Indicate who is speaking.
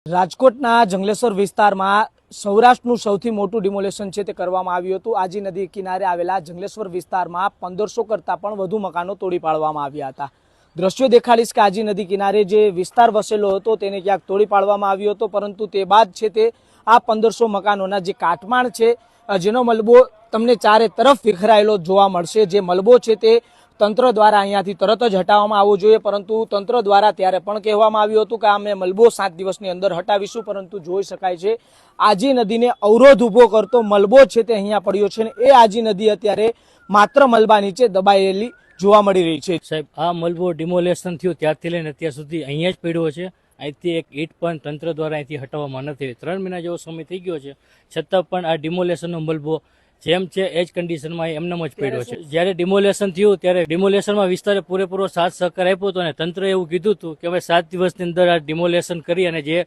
Speaker 1: રાજકોટના જંગલેશ્વર વિસ્તારમાં સૌરાષ્ટ્રનું સૌથી મોટું ડિમોલેશન છે તે કરવામાં આવ્યું હતું। આજી નદી કિનારે આવેલા જંગલેશ્વર વિસ્તારમાં 1500 કરતાં પણ વધુ મકાનો તોડી પાડવામાં આવ્યા હતા। દ્રશ્યો દેખાડીશ કે આજી નદી કિનારે જે વિસ્તાર વસેલો હતો તેને ક્યાંક તોડી પાડવામાં આવ્યો હતો, પરંતુ તે બાદ છે તે આ 1500 મકાનોના જે કાટમાળ છે જેનો મલબો તમને ચારે તરફ વિખરાયેલો જોવા મળશે। જે મલબો છે તે તંત્ર દ્વારા અહીંયાથી તરત જ હટાવવામાં આવવો જોઈએ, પરંતુ તંત્ર દ્વારા ત્યારે પણ કહેવામાં આવ્યું હતું કે અમે મલબો 7 દિવસની અંદર હટાવીશું, પરંતુ જોઈ શકાય છે આજી નદીને અવરોધ ઊભો કરતો મલબો છે તે અહીંયા પડ્યો છે અને એ આજી નદી અત્યારે માત્ર મલબા નીચે દબાયેલી જોવા મળી રહી છે।
Speaker 2: સાહેબ, આ મલબો ડિમોલેશન થયું ત્યારથી લઈને અત્યાર સુધી અહીંયા જ પડ્યો છે। અહીંથી એક ઈંટ પણ તંત્ર દ્વારા અહીંથી હટાવવામાં નથી। 3 મહિના જેવો સમય થઈ ગયો છે, છતાં પણ આ ડિમોલેશનનો મલબો જેમ છે એ જ કન્ડિશનમાં એમનામ જ પડ્યો છે। જ્યારે ડિમોલેશન થયું ત્યારે ડિમોલેશનમાં વિસ્તારે પૂરેપૂરો સાથ સહકાર આપ્યો હતો અને તંત્રએ એવું કીધું હતું કે હવે 7 દિવસની અંદર આ ડિમોલેશન કરી અને જે